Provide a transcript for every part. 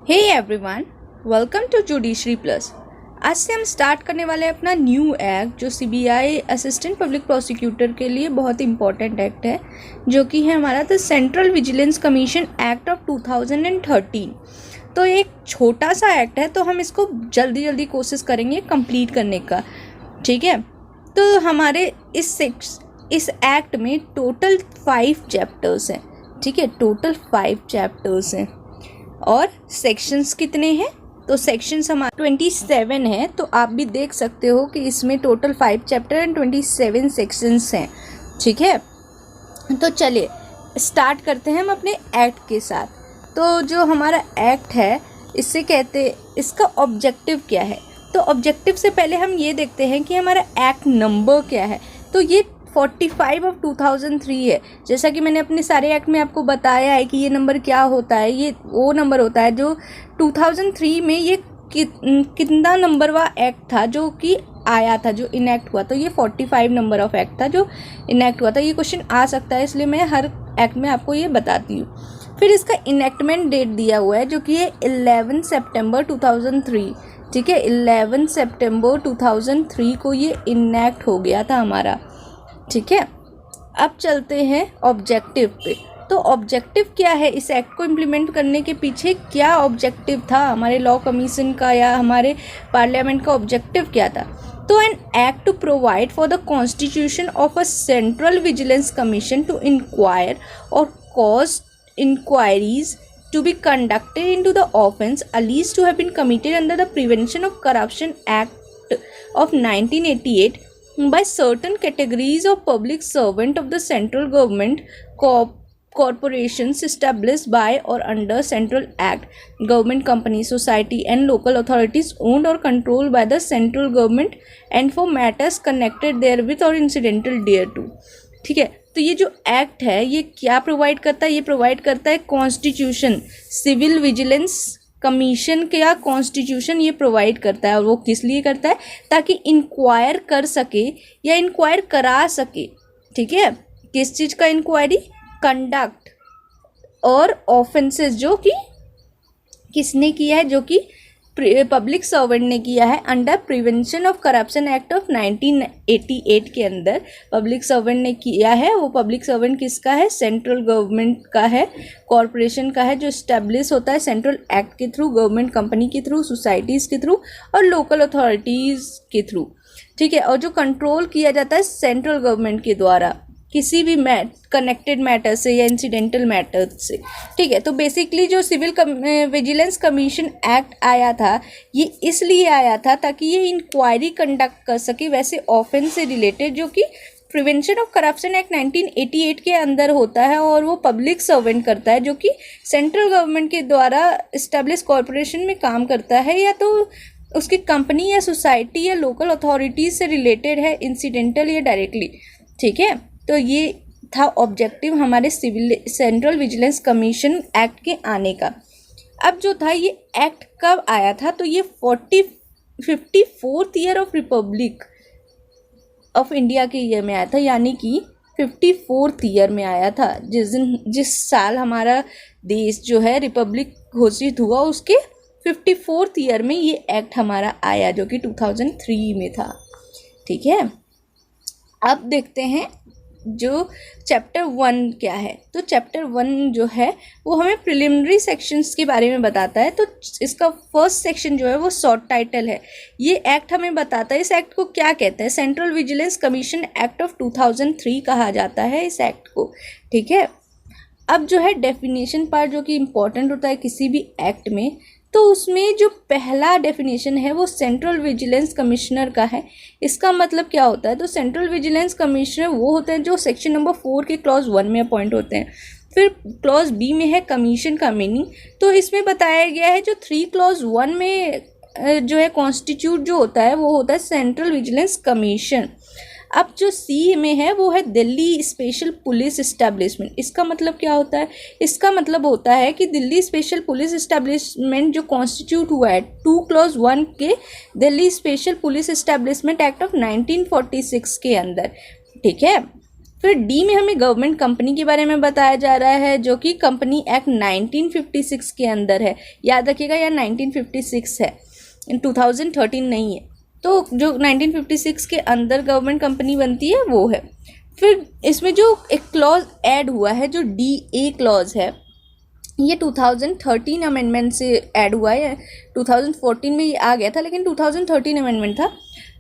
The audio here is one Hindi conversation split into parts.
Hey everyone, welcome to Judiciary Plus. आज से हम स्टार्ट करने वाले हैं अपना न्यू एक्ट जो सीबीआई असिस्टेंट पब्लिक प्रोसिक्यूटर के लिए बहुत इंपॉर्टेंट एक्ट है, जो कि है हमारा the central vigilance commission act of 2013। तो एक छोटा सा एक्ट है, तो हम इसको जल्दी कोशिश करेंगे कंप्लीट करने का। ठीक है, तो हमारे इस एक्ट में टोटल 5 चैप्टर्स हैं। ठीक है, टोटल 5 चैप्टर्स हैं और सेक्शंस कितने हैं? तो सेक्शंस हमारे 27 हैं। तो आप भी देख सकते हो कि इसमें टोटल 5 चैप्टर एंड 27 सेक्शंस हैं। ठीक है, तो चलिए स्टार्ट करते हैं हम अपने एक्ट के साथ। तो जो हमारा एक्ट है, इससे कहते इसका ऑब्जेक्टिव क्या है? तो ऑब्जेक्टिव से पहले हम ये देखते हैं कि हमारा एक्ट नंबर क्या है। तो ये 45 ऑफ 2003 है। जैसा कि मैंने अपने सारे एक्ट में आपको बताया है कि ये नंबर क्या होता है। ये वो नंबर होता है जो 2003 में ये कितना नंबरवा एक्ट था जो कि आया था, जो इनैक्ट हुआ। तो ये 45 नंबर ऑफ एक्ट था जो इनैक्ट हुआ था। ये क्वेश्चन आ सकता है, इसलिए मैं हर एक्ट में आपको ये बताती हूँ। फिर इसका इनैक्टमेंट डेट दिया हुआ है जो कि है 11 सितंबर 2003। ठीक है, 11 सितंबर 2003 को ये इनैक्ट हो गया था हमारा। ठीक है, अब चलते हैं ऑब्जेक्टिव पे। तो ऑब्जेक्टिव क्या है? इस एक्ट को इम्प्लीमेंट करने के पीछे क्या ऑब्जेक्टिव था हमारे लॉ कमीशन का या हमारे पार्लियामेंट का ऑब्जेक्टिव क्या था? तो an act to provide for the constitution of a central vigilance commission to inquire or cause inquiries to be conducted into the offence alleged to have been committed under the Prevention of Corruption Act of 1988 by certain categories of public servant of the central government, corporations established by or under Central Act, government companies, society and local authorities owned or controlled by the central government and for matters connected therewith or incidental thereto। ठीक है, तो ये जो एक्ट है ये क्या प्रोवाइड करता है? ये प्रोवाइड करता है कॉन्स्टिट्यूशन, सिविल विजिलेंस कमीशन का कॉन्स्टिट्यूशन ये प्रोवाइड करता है। और वो किस लिए करता है? ताकि इंक्वायर कर सके या इंक्वायर करा सके। ठीक है, किस चीज़ का इंक्वायरी? कंडक्ट और ऑफेंसेस जो कि किसने किया है, जो कि पब्लिक सर्वेंट ने किया है under prevention of corruption act of 1988 के अंदर पब्लिक सर्वेंट ने किया है। वो पब्लिक सर्वेंट किसका है? सेंट्रल गवर्नमेंट का है, कॉरपोरेशन का है, जो इस्टेब्लिश होता है सेंट्रल एक्ट के थ्रू, गवर्नमेंट कंपनी के थ्रू, सोसाइटीज़ के थ्रू और लोकल अथॉरिटीज़ के थ्रू। ठीक है, और जो कंट्रोल किया जाता है सेंट्रल गवर्नमेंट के द्वारा किसी भी कनेक्टेड मैटर से या इंसिडेंटल मैटर से। ठीक है, तो बेसिकली जो सिविल विजिलेंस कमीशन एक्ट आया था ये इसलिए आया था ताकि ये इंक्वायरी कंडक्ट कर सके वैसे ऑफेंस से रिलेटेड जो कि प्रिवेंशन ऑफ करप्शन एक्ट 1988 के अंदर होता है। और वो पब्लिक सर्वेंट करता है जो कि सेंट्रल गवर्नमेंट के द्वारा इस्टेब्लिश कॉरपोरेशन में काम करता है, या तो उसकी कंपनी या सोसाइटी या लोकल अथॉरिटीज से रिलेटेड है, इंसिडेंटल या डायरेक्टली। ठीक है, तो ये था ऑब्जेक्टिव हमारे सेंट्रल विजिलेंस कमीशन एक्ट के आने का। अब जो था ये एक्ट कब आया था? तो ये 54th year of Republic of India के ईयर में आया था, यानी कि 54th ईयर में आया था। जिस साल हमारा देश जो है रिपब्लिक घोषित हुआ उसके 54th ईयर में ये एक्ट हमारा आया जो कि 2003 में था। ठीक है, अब देखते हैं जो चैप्टर 1 क्या है। तो चैप्टर 1 जो है वो हमें प्रिलिमिनरी सेक्शंस के बारे में बताता है। तो इसका फर्स्ट सेक्शन जो है वो शॉर्ट टाइटल है। ये एक्ट हमें बताता है, इस एक्ट को क्या कहते हैं? Central vigilance commission act of 2003 कहा जाता है इस एक्ट को। ठीक है, अब जो है डेफिनेशन पार्ट जो कि इम्पोर्टेंट होता है किसी भी एक्ट में, तो उसमें जो पहला डेफिनेशन है वो सेंट्रल विजिलेंस कमिश्नर का है। इसका मतलब क्या होता है? तो सेंट्रल विजिलेंस कमिश्नर वो होते हैं जो सेक्शन नंबर 4 के क्लॉज 1 में अपॉइंट होते हैं। फिर क्लॉज बी में है कमीशन का मीनिंग। तो इसमें बताया गया है जो 3 क्लॉज 1 में जो है कॉन्स्टिट्यूट जो होता है वो होता है सेंट्रल विजिलेंस कमीशन। अब जो सी में है वो है दिल्ली स्पेशल पुलिस इस्टेब्लिशमेंट। इसका मतलब क्या होता है? इसका मतलब होता है कि दिल्ली स्पेशल पुलिस इस्टेब्लिशमेंट जो कॉन्स्टिट्यूट हुआ है 2 क्लॉज 1 के Delhi special police establishment act of 1946 के अंदर। ठीक है, फिर डी में हमें गवर्नमेंट कंपनी के बारे में बताया जा रहा है, जो कि कंपनी एक्ट 1956 के अंदर है। याद रखिएगा यह 1956 है, 2013 नहीं है। तो जो 1956 के अंदर गवर्नमेंट कंपनी बनती है वो है। फिर इसमें जो एक क्लॉज ऐड हुआ है, जो DA क्लॉज है, ये 2013 अमेंडमेंट से ऐड हुआ है। 2014 में ये आ गया था, लेकिन 2013 अमेंडमेंट था।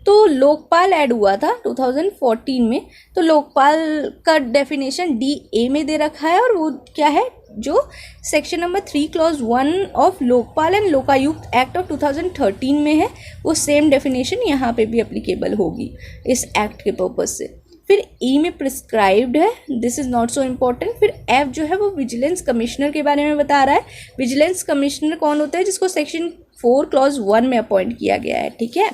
तो लोकपाल ऐड हुआ था 2014 में। तो लोकपाल का डेफिनेशन DA में दे रखा है, और वो क्या है, जो section number 3 clause 1 of Lokpal and Lokayukta act of 2013 में है, वो सेम डेफिनेशन यहाँ पे भी एप्लीकेबल होगी इस एक्ट के पर्पज से। फिर E में प्रिस्क्राइब्ड है, this is not so important. फिर F जो है वो विजिलेंस कमिश्नर के बारे में बता रहा है। विजिलेंस कमिश्नर कौन होता है, जिसको सेक्शन 4 क्लॉज 1 में अपॉइंट किया गया है, ठीक है।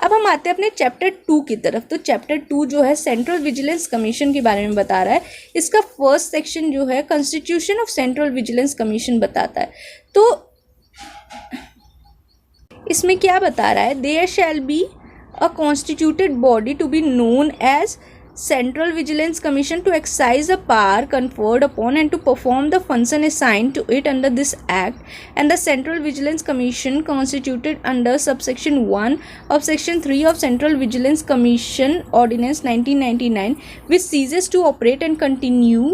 अब हम आते हैं अपने चैप्टर 2 की तरफ। तो चैप्टर 2 जो है सेंट्रल विजिलेंस कमीशन के बारे में बता रहा है। इसका फर्स्ट सेक्शन जो है constitution of central vigilance commission बताता है। तो इसमें क्या बता रहा है, there shall be a constituted body to be known as Central Vigilance Commission to exercise the power conferred upon and to perform the function assigned to it under this Act, and the Central Vigilance Commission constituted under subsection 1 of section 3 of Central Vigilance Commission Ordinance 1999, which ceases to operate and continue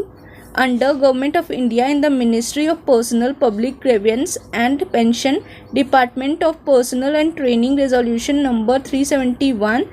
under Government of India in the Ministry of Personnel, Public Grievance and Pension, Department of Personnel and Training, Resolution number 371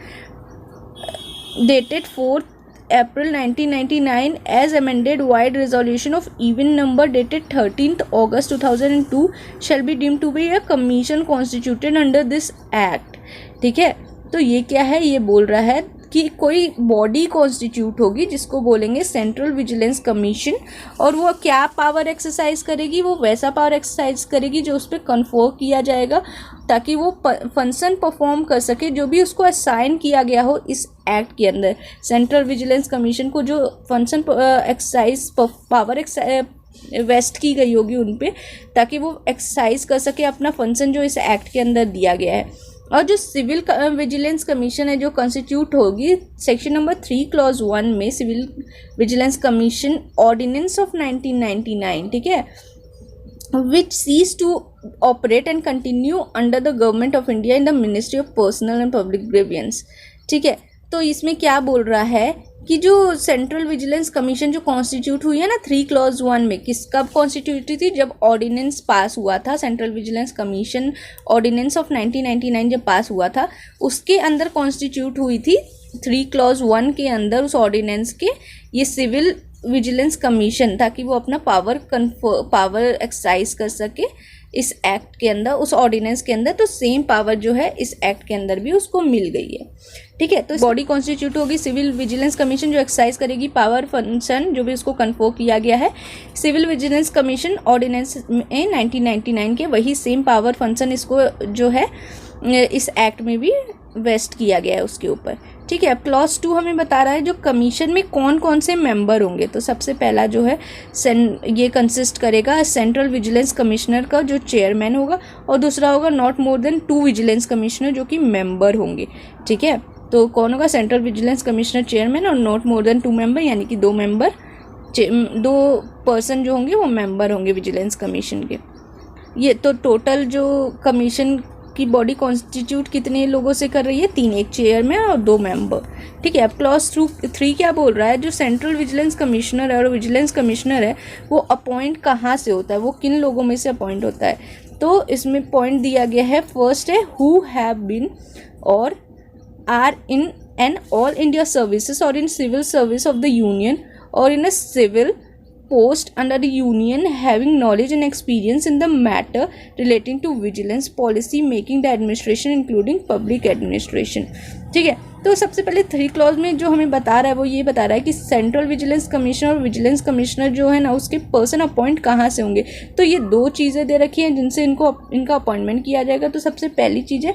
dated 4th April 1999 as amended, wide resolution of even number dated 13th August 2002 shall be deemed to be a commission constituted under this act। ठीक है, तो ये क्या है, ये बोल रहा है कि कोई बॉडी कॉन्स्टिट्यूट होगी जिसको बोलेंगे सेंट्रल विजिलेंस कमीशन, और वो क्या पावर एक्सरसाइज करेगी, वो वैसा पावर एक्सरसाइज करेगी जो उस पर कन्फर्म किया जाएगा, ताकि वो फंक्शन परफॉर्म कर सके जो भी उसको असाइन किया गया हो इस एक्ट के अंदर। सेंट्रल विजिलेंस कमीशन को जो फंक्शन एक्सरसाइज पावर वेस्ट की गई होगी उन पे, ताकि वो एक्सरसाइज कर सके अपना फंक्शन जो इस एक्ट के अंदर दिया गया है। और जो सिविल विजिलेंस कमीशन है जो कॉन्स्टिट्यूट होगी सेक्शन नंबर 3 क्लॉज 1 में, civil vigilance commission ordinance of 1999, ठीक है, which cease to operate and continue under the government of India in the Ministry of Personnel and Public Grievance। ठीक है, तो इसमें क्या बोल रहा है कि जो सेंट्रल विजिलेंस कमीशन जो कॉन्स्टिट्यूट हुई है ना 3 क्लॉज 1 में, किस कब कॉन्स्टिट्यूट हुई थी, जब ऑर्डिनेंस पास हुआ था, central vigilance commission ordinance of 1999 जब पास हुआ था, उसके अंदर कॉन्स्टिट्यूट हुई थी 3 क्लॉज 1 के अंदर, उस ऑर्डिनेंस के, ये सिविल विजिलेंस कमीशन, ताकि वो अपना पावर एक्सरसाइज कर सके इस एक्ट के अंदर, उस ऑर्डिनेंस के अंदर। तो सेम पावर जो है इस एक्ट के अंदर भी उसको मिल गई है, ठीक है। तो बॉडी कॉन्स्टिट्यूट होगी सिविल विजिलेंस कमीशन जो एक्सरसाइज करेगी पावर फंक्शन जो भी उसको कन्फर्म किया गया है सिविल विजिलेंस कमीशन ऑर्डिनेंस में 1999 के, वही सेम पावर फंक्शन इसको जो है इस एक्ट में भी वेस्ट किया गया है उसके ऊपर, ठीक है। क्लॉज 2 हमें बता रहा है जो कमीशन में कौन कौन से मेंबर होंगे। तो सबसे पहला जो है ये कंसिस्ट करेगा सेंट्रल विजिलेंस कमिश्नर का जो चेयरमैन होगा, और दूसरा होगा not more than 2 vigilance commissioner जो कि मेंबर होंगे, ठीक है। तो कौन होगा, सेंट्रल विजिलेंस कमिश्नर चेयरमैन और नॉट मोर देन 2 मेंबर, यानी कि 2 मेंबर, 2 पर्सन जो होंगे वो मेंबर होंगे विजिलेंस कमीशन के। ये तो टोटल जो कमीशन की बॉडी कॉन्स्टिट्यूट कितने लोगों से कर रही है, 3, एक चेयरमैन और 2 मेंबर, ठीक है। अब क्लॉज 3 क्या बोल रहा है, जो सेंट्रल विजिलेंस कमिश्नर है और विजिलेंस कमिश्नर है वो अपॉइंट कहाँ से होता है, वो किन लोगों में से अपॉइंट होता है। तो इसमें पॉइंट दिया गया है, फर्स्ट है who have been or are in an all India services or in civil service of the union or in a civil post under the union having knowledge and experience in the matter relating to vigilance policy making the administration including public administration. ठीक है, तो सबसे पहले 3 क्लॉज में जो हमें बता रहा है वो ये बता रहा है कि सेंट्रल विजिलेंस कमिश्नर और विजिलेंस कमिश्नर जो है ना उसके पर्सन अपॉइंट कहाँ से होंगे. तो ये 2 चीज़ें दे रखी हैं जिनसे इनका अपॉइंटमेंट किया जाएगा. तो सबसे पहली चीज़ है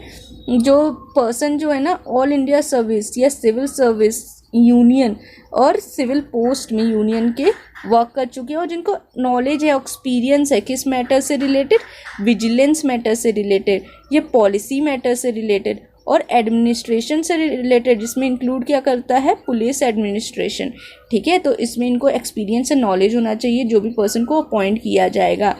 जो पर्सन जो है ना ऑल इंडिया सर्विस या सिविल सर्विस यूनियन और सिविल पोस्ट में यूनियन के वर्क कर चुके हैं और जिनको नॉलेज है एक्सपीरियंस है किस मैटर से रिलेटेड, विजिलेंस मैटर से रिलेटेड, ये पॉलिसी मैटर से रिलेटेड और एडमिनिस्ट्रेशन से रिलेटेड, जिसमें इंक्लूड क्या करता है, पुलिस एडमिनिस्ट्रेशन। ठीक है, तो इसमें इनको एक्सपीरियंस और नॉलेज होना चाहिए जो भी पर्सन को अपॉइंट किया जाएगा।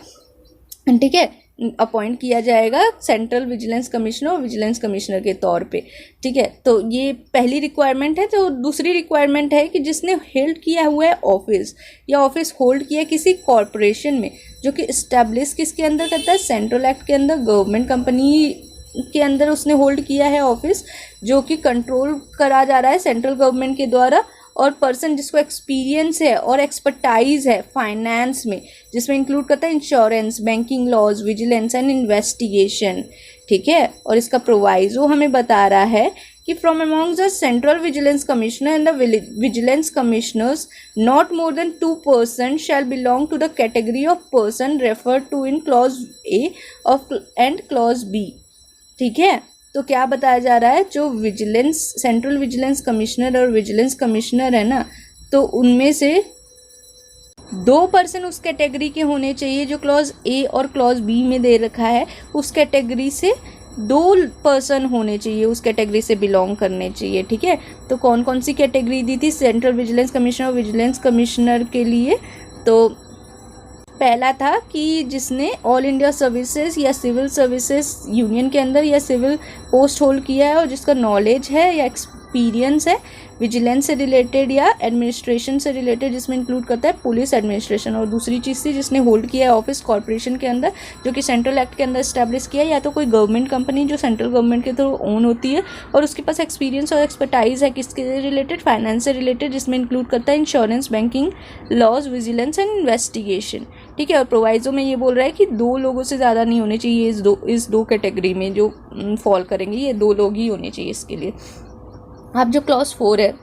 ठीक है, अपॉइंट किया जाएगा सेंट्रल विजिलेंस कमिश्नर और विजिलेंस कमिश्नर के तौर पे। ठीक है, तो ये पहली रिक्वायरमेंट है। तो दूसरी रिक्वायरमेंट है कि जिसने होल्ड किया हुआ है ऑफिस या ऑफिस होल्ड किया किसी कॉरपोरेशन में, जो कि इस्टेब्लिश किसके अंदर करता है, सेंट्रल एक्ट के अंदर, गवर्नमेंट कंपनी के अंदर उसने होल्ड किया है ऑफिस, जो कि कंट्रोल करा जा रहा है सेंट्रल गवर्नमेंट के द्वारा, और पर्सन जिसको एक्सपीरियंस है और एक्सपर्टाइज है फाइनेंस में, जिसमें इंक्लूड करता है insurance, banking laws, vigilance and investigation. ठीक है, और इसका प्रोवाइजो हमें बता रहा है कि from among the central vigilance commissioner and the vigilance commissioners not more than 2 person shall belong to the category of person referred to in clause A of and clause B. ठीक है, तो क्या बताया जा रहा है, जो विजिलेंस, सेंट्रल विजिलेंस कमिश्नर और विजिलेंस कमिश्नर है ना, तो उनमें से 2 पर्सन उस कैटेगरी के होने चाहिए जो क्लॉज ए और क्लॉज बी में दे रखा है, उस कैटेगरी से 2 पर्सन होने चाहिए, उस कैटेगरी से बिलोंग करने चाहिए। ठीक है, तो कौन कौन सी कैटेगरी दी थी सेंट्रल विजिलेंस कमिश्नर और विजिलेंस कमिश्नर के लिए, तो पहला था कि जिसने ऑल इंडिया सर्विसेज या सिविल सर्विसेज यूनियन के अंदर या सिविल पोस्ट होल्ड किया है और जिसका नॉलेज है या एक्सपीरियंस है विजिलेंस से रिलेटेड या एडमिनिस्ट्रेशन से रिलेटेड, जिसमें इंक्लूड करता है पुलिस एडमिनिस्ट्रेशन। और दूसरी चीज़ थी जिसने होल्ड किया है ऑफिस कॉर्पोरेशन के अंदर, जो कि सेंट्रल एक्ट के अंदर इस्टेब्लिश किया है, या तो कोई गवर्नमेंट कंपनी जो सेंट्रल गवर्नमेंट के थ्रू ओन होती है और उसके पास एक्सपीरियंस और एक्सपर्टाइज है किसके रिलेटेड, फाइनेंस से रिलेटेड, जिसमें इंक्लूड करता है insurance, banking laws, vigilance and investigation. ठीक है, और प्रोवाइजो में ये बोल रहा है कि 2 लोगों से ज़्यादा नहीं होने चाहिए इस दो कैटेगरी में जो फॉल करेंगे, ये 2 लोग ही होने चाहिए इसके लिए। अब जो क्लॉज 4 है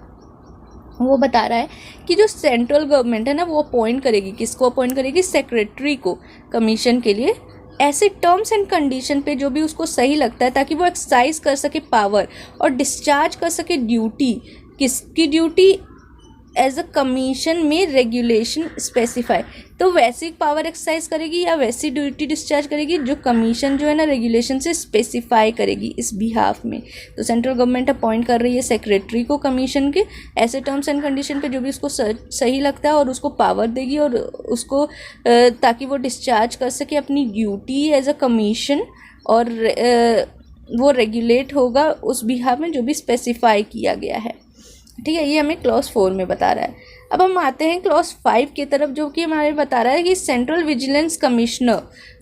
वो बता रहा है कि जो सेंट्रल गवर्नमेंट है ना, वो अपॉइंट करेगी, किसको अपॉइंट करेगी, सेक्रेटरी को कमीशन के लिए, ऐसे टर्म्स एंड कंडीशन पे जो भी उसको सही लगता है, ताकि वो एक्सरसाइज कर सके पावर और डिस्चार्ज कर सके ड्यूटी। किसकी ड्यूटी, एज अ कमीशन में रेगुलेशन स्पेसिफाई, तो वैसी पावर एक्सरसाइज करेगी या वैसी ड्यूटी डिस्चार्ज करेगी जो कमीशन जो है ना रेगुलेशन से स्पेसिफाई करेगी इस बिहाफ में। तो सेंट्रल गवर्नमेंट अपॉइंट कर रही है सेक्रेटरी को कमीशन के, ऐसे टर्म्स एंड कंडीशन पे जो भी उसको सही लगता है, और उसको पावर देगी और उसको ताकि वो डिस्चार्ज कर सके अपनी ड्यूटी एज अ कमीशन, और वो रेगुलेट होगा उस बिहाफ में जो भी स्पेसिफाई किया गया है। ठीक है, ये हमें क्लॉज 4 में बता रहा है। अब हम आते हैं क्लॉज 5 की तरफ, जो कि हमारे बता रहा है कि central vigilance commissioner,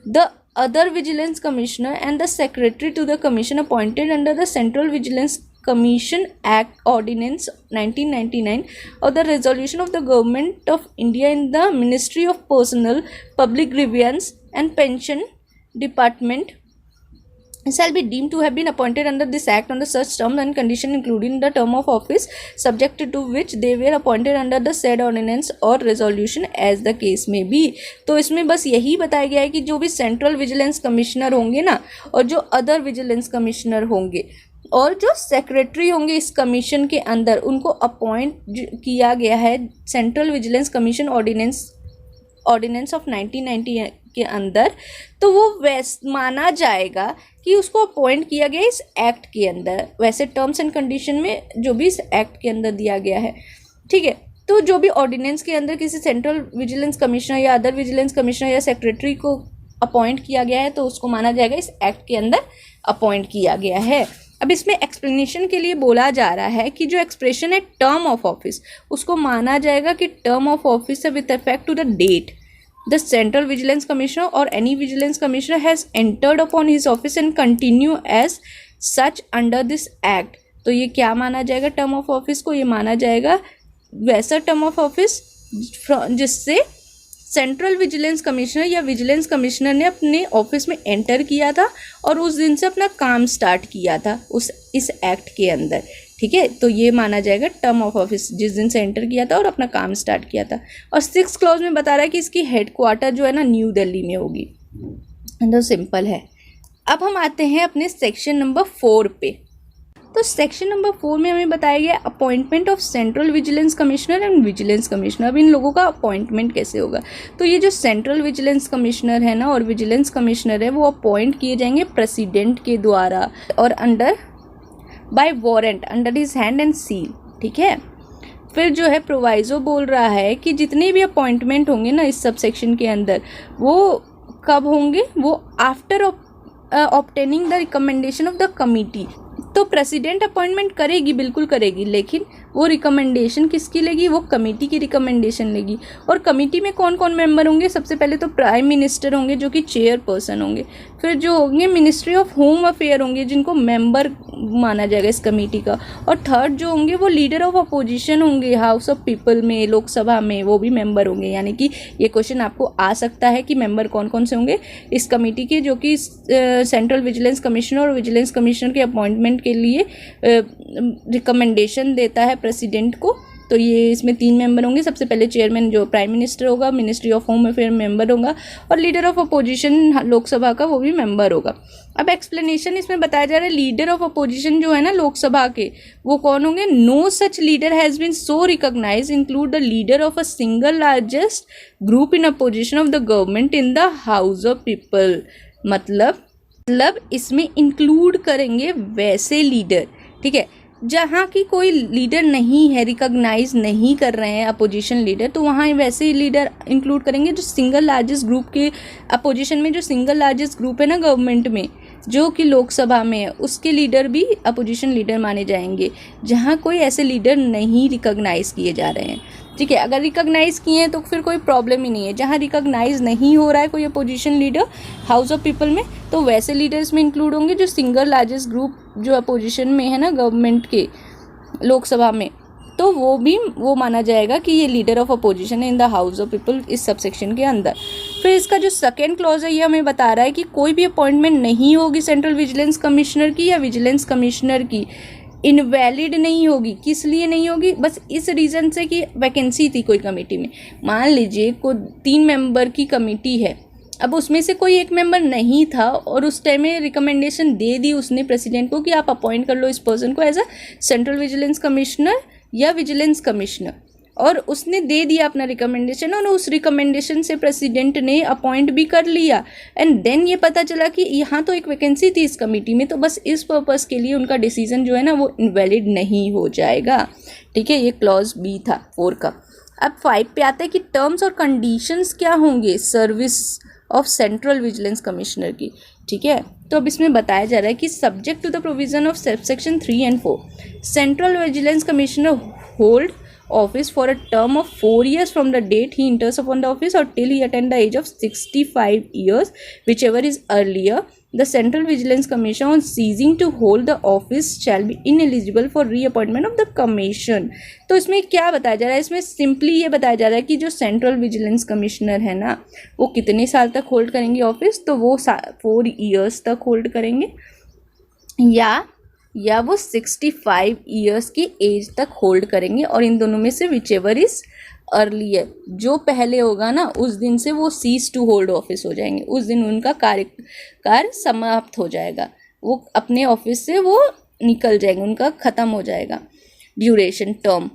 the other vigilance commissioner and the secretary to the commission appointed under the central vigilance commission act ordinance 1999 और the resolution of the government of India in the ministry of personal public grievance and pension department shall be deemed to have been appointed under this act on the such terms and condition including the term of office subject to which they were appointed under the said ordinance or resolution as the case may be। तो इसमें बस यही बताया गया है कि जो भी सेंट्रल विजिलेंस कमिश्नर होंगे ना, और जो अदर विजिलेंस कमिश्नर होंगे और जो सेक्रेटरी होंगे इस कमीशन के अंदर, उनको अपॉइंट किया गया है central vigilance commission ordinance of 1990 के अंदर, तो वो माना जाएगा कि उसको अपॉइंट किया गया इस एक्ट के अंदर, वैसे टर्म्स एंड कंडीशन में जो भी इस एक्ट के अंदर दिया गया है। ठीक है, तो जो भी ऑर्डिनेंस के अंदर किसी सेंट्रल विजिलेंस कमिश्नर या अदर विजिलेंस कमिश्नर या सेक्रेटरी को अपॉइंट किया गया है, तो उसको माना जाएगा इस एक्ट के अंदर अपॉइंट किया गया है। अब इसमें एक्सप्लेनेशन के लिए बोला जा रहा है कि जो एक्सप्रेशन है टर्म ऑफ ऑफिस, उसको माना जाएगा कि टर्म ऑफ ऑफिस है with effect to the date the central vigilance commissioner or any vigilance commissioner has entered upon his office and continue as such under this act। तो ये क्या माना जाएगा टर्म ऑफ ऑफिस को, ये माना जाएगा वैसा टर्म ऑफ ऑफिस जिससे सेंट्रल विजिलेंस कमिश्नर या विजिलेंस कमिश्नर ने अपने ऑफिस में एंटर किया था और उस दिन से अपना काम स्टार्ट किया था इस एक्ट के अंदर। ठीक है, तो ये माना जाएगा टर्म ऑफ ऑफिस जिस दिन से एंटर किया था और अपना काम स्टार्ट किया था। और 6 क्लॉज में बता रहा है कि इसकी हेडक्वार्टर जो है ना न्यू दिल्ली में होगी। तो सिंपल है। अब हम आते हैं अपने सेक्शन नंबर 4 पे। तो सेक्शन नंबर 4 में हमें बताया गया appointment of central vigilance commissioner and vigilance commissioner. अब इन लोगों का अपॉइंटमेंट कैसे होगा, तो ये जो सेंट्रल विजिलेंस कमिश्नर है ना और विजिलेंस कमिश्नर है, वो अपॉइंट किए जाएंगे प्रेसिडेंट के द्वारा और under by warrant under his hand and seal. ठीक है, फिर जो है प्रोवाइजो बोल रहा है कि जितने भी अपॉइंटमेंट होंगे ना इस सबसेक्शन के अंदर, वो कब होंगे, वो after obtaining the recommendation of the committee. तो प्रेसिडेंट अपॉइंटमेंट करेगी, बिल्कुल करेगी, लेकिन वो रिकमेंडेशन किसकी लेगी, वो कमेटी की रिकमेंडेशन लेगी। और कमेटी में कौन कौन मेंबर होंगे, सबसे पहले तो प्राइम मिनिस्टर होंगे जो कि चेयरपर्सन होंगे, फिर जो होंगे मिनिस्ट्री ऑफ होम अफेयर होंगे जिनको मेंबर माना जाएगा इस कमेटी का, और थर्ड जो होंगे वो लीडर ऑफ अपोजिशन होंगे हाउस ऑफ पीपल में, लोकसभा में, वो भी मेंबर होंगे। यानी कि ये क्वेश्चन आपको आ सकता है कि मेंबर कौन कौन से होंगे इस कमेटी के, जो कि सेंट्रल विजिलेंस कमिश्नर और विजिलेंस कमिश्नर के अपॉइंटमेंट के लिए रिकमेंडेशन देता है प्रेसिडेंट को। तो ये इसमें 3 मेंबर होंगे, सबसे पहले चेयरमैन जो प्राइम मिनिस्टर होगा, ministry of home affair member होगा, और लीडर ऑफ अपोजिशन लोकसभा का वो भी मेंबर होगा। अब एक्सप्लेनेशन इसमें बताया जा रहा है, लीडर ऑफ अपोजिशन जो है ना लोकसभा के, वो कौन होंगे, no such leader has been so recognised include the leader of a single largest group in opposition of the government in the house of people. मतलब इसमें इंक्लूड करेंगे वैसे लीडर, ठीक है, जहाँ की कोई लीडर नहीं है, रिकॉग्नाइज नहीं कर रहे हैं अपोजिशन लीडर, तो वहाँ वैसे ही लीडर इंक्लूड करेंगे जो सिंगल लार्जेस्ट ग्रुप के अपोजिशन में, जो सिंगल लार्जेस्ट ग्रुप है ना गवर्नमेंट में, जो कि लोकसभा में है, उसके लीडर भी अपोजिशन लीडर माने जाएंगे, जहाँ कोई ऐसे लीडर नहीं रिकॉग्नाइज किए जा रहे हैं। ठीक है, अगर रिकॉग्नाइज किए हैं तो फिर कोई प्रॉब्लम ही नहीं है। जहाँ रिकॉग्नाइज नहीं हो रहा है कोई opposition leader house of people में, तो वैसे लीडर्स में इंक्लूड होंगे जो सिंगल लार्जेस्ट ग्रुप जो अपोजिशन में है ना गवर्नमेंट के लोकसभा में, तो वो माना जाएगा कि ये लीडर ऑफ अपोजिशन है इन द हाउस ऑफ पीपल इस सबसेक्शन के अंदर। फिर इसका जो सेकेंड क्लॉज है ये हमें बता रहा है कि कोई भी अपॉइंटमेंट नहीं होगी सेंट्रल विजिलेंस कमिश्नर की या विजिलेंस कमिश्नर की, इनवैलिड नहीं होगी। किस लिए नहीं होगी, बस इस रीज़न से कि वैकेंसी थी कोई कमेटी में। मान लीजिए कोई 3 मेंबर की कमेटी है, अब उसमें से कोई एक मेंबर नहीं था और उस टाइम में रिकमेंडेशन दे दी उसने प्रेसिडेंट को कि आप अपॉइंट कर लो इस पर्सन को as a central vigilance commissioner या विजिलेंस कमिश्नर, और उसने दे दिया अपना रिकमेंडेशन, और उस रिकमेंडेशन से प्रेसिडेंट ने अपॉइंट भी कर लिया, एंड देन ये पता चला कि यहाँ तो एक वैकेंसी थी इस कमेटी में, तो बस इस पर्पस के लिए उनका डिसीजन जो है ना वो इनवैलिड नहीं हो जाएगा। ठीक है, ये क्लॉज बी था 4 का। अब 5 पे आता है कि टर्म्स और कंडीशंस क्या होंगे service of central vigilance commissioner की। ठीक है, तो अब इसमें बताया जा रहा है कि subject to the provision of section 3 and 4 central vigilance commissioner hold office for a term of 4 years from the date he enters upon the office or till he attain the age of 65 years, whichever is earlier. The Central Vigilance Commission on ceasing to hold the office shall be ineligible for reappointment of the commission. तो इसमें क्या बताया जा रहा है, इसमें सिंपली ये बताया जा रहा है कि जो सेंट्रल विजिलेंस कमिश्नर है ना वो कितने साल तक होल्ड करेंगे ऑफिस, तो वो 4 years तक होल्ड करेंगे, या वो 65 ईयर्स की एज तक होल्ड करेंगे, और इन दोनों में से विचेवर इज अर्लियर, जो पहले होगा ना उस दिन से वो सीज टू होल्ड ऑफिस हो जाएंगे, उस दिन उनका कार्य समाप्त हो जाएगा, वो अपने ऑफिस से वो निकल जाएंगे, उनका ख़त्म हो जाएगा ड्यूरेशन टर्म